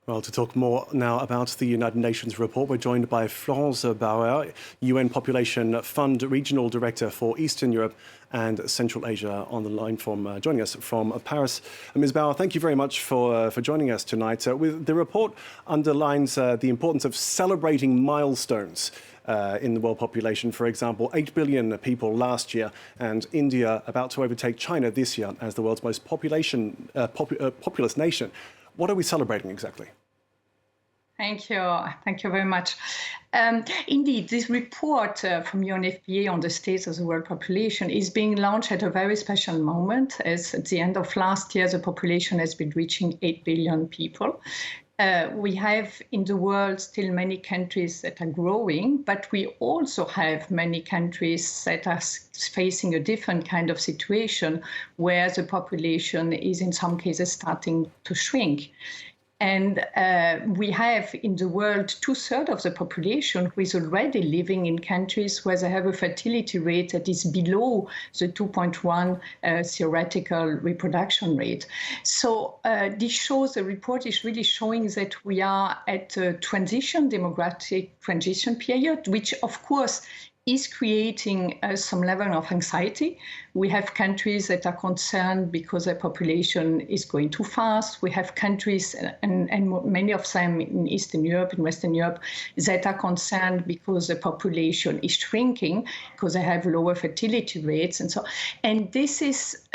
Well, to talk more now about the United Nations report, we're joined by Florence Bauer, UN Population Fund Regional Director for Eastern Europe and Central Asia, on the line from joining us from Paris. Ms. Bauer, thank you very much for joining us tonight. The report underlines the importance of celebrating milestones in the world population. For example, 8 billion people last year, and India about to overtake China this year as the world's most populous nation. What are we celebrating exactly? Thank you. Thank you very much. Indeed, this report from UNFPA on the state of the world population is being launched at a very special moment, as at the end of last year, the population has been reaching 8 billion people. We have in the world still many countries that are growing, but we also have many countries that are facing a different kind of situation where the population is in some cases starting to shrink. And we have in the world 2/3 of the population who is already living in countries where they have a fertility rate that is below the 2.1 theoretical reproduction rate. So this shows, the report is really showing that we are at a demographic transition period, which of course is creating some level of anxiety. We have countries that are concerned because their population is going too fast. We have countries, and many of them in Eastern Europe and Western Europe, that are concerned because the population is shrinking, because they have lower fertility rates. And this is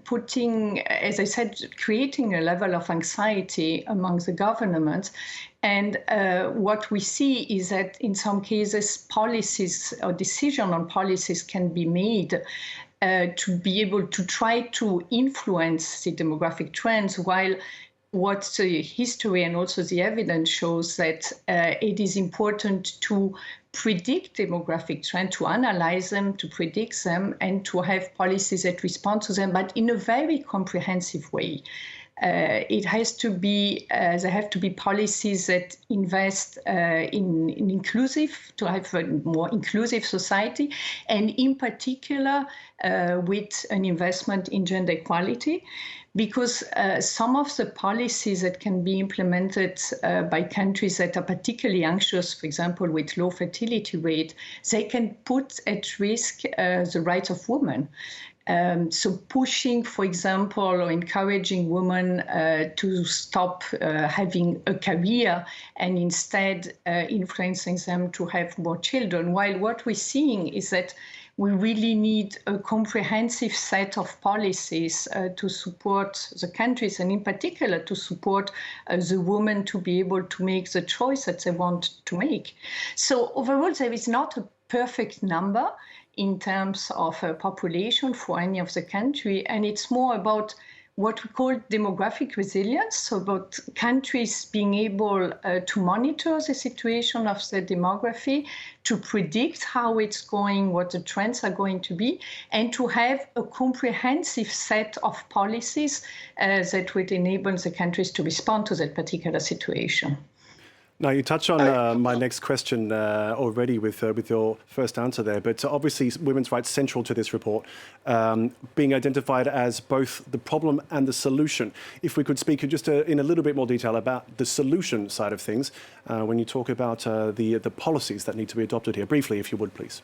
putting, as I said, creating a level of anxiety among the governments. And what we see is that in some cases, policies or decision on policies can be made to be able to try to influence the demographic trends, while what the history and also the evidence shows that it is important to predict demographic trends, to analyze them, to predict them, and to have policies that respond to them, but in a very comprehensive way. It has to be, there have to be policies that invest in inclusive, to have a more inclusive society, and in particular with an investment in gender equality, because some of the policies that can be implemented by countries that are particularly anxious, for example, with low fertility rate, they can put at risk the rights of women. So pushing, for example, or encouraging women to stop having a career and instead influencing them to have more children. While what we're seeing is that we really need a comprehensive set of policies to support the countries, and in particular to support the women to be able to make the choice that they want to make. So overall, there is not a perfect number in terms of population for any of the country, and it's more about what we call demographic resilience, so about countries being able to monitor the situation of the demography, to predict how it's going, what the trends are going to be, and to have a comprehensive set of policies that would enable the countries to respond to that particular situation. Now, you touch on my next question already with your first answer there, but obviously women's rights central to this report, being identified as both the problem and the solution. If we could speak just in a little bit more detail about the solution side of things, when you talk about the policies that need to be adopted here, briefly, if you would, please.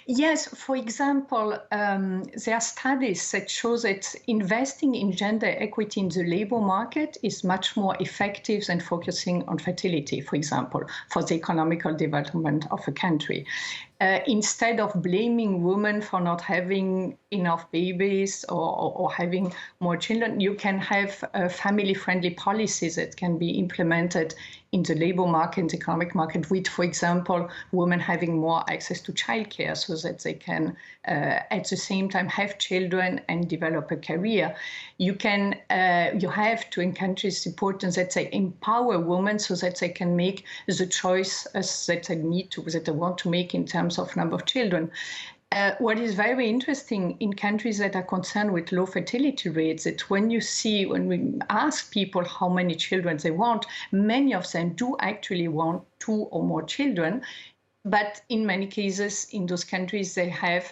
Yes, for example, there are studies that show that investing in gender equity in the labor market is much more effective than focusing on fertility, for example, for the economical development of a country. Instead of blaming women for not having enough babies or having more children, you can have family-friendly policies that can be implemented in the labor market, the economic market, with, for example, women having more access to childcare so that they can, at the same time, have children and develop a career. You have to, in countries, important that they empower women so that they can make the choice that they want to make in terms of number of children. What is very interesting in countries that are concerned with low fertility rates, that when we ask people how many children they want, many of them do actually want 2 or more children. But in many cases in those countries, they have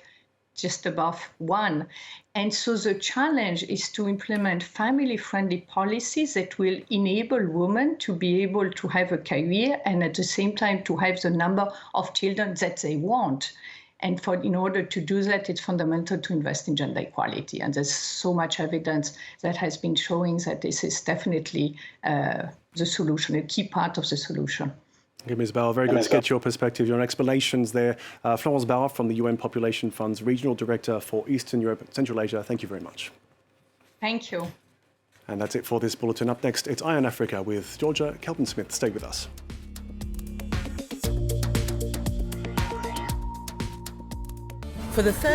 just above 1. And so the challenge is to implement family-friendly policies that will enable women to be able to have a career and at the same time to have the number of children that they want. And in order to do that, it's fundamental to invest in gender equality. And there's so much evidence that has been showing that this is definitely the solution, a key part of the solution. Okay, Ms. Bauer, very good to get your perspective, your explanations there. Florence Bauer from the UN Population Fund's Regional Director for Eastern Europe and Central Asia, thank you very much. Thank you. And that's it for this bulletin. Up next, it's Eye on Africa with Georgia Kelton-Smith. Stay with us. For the third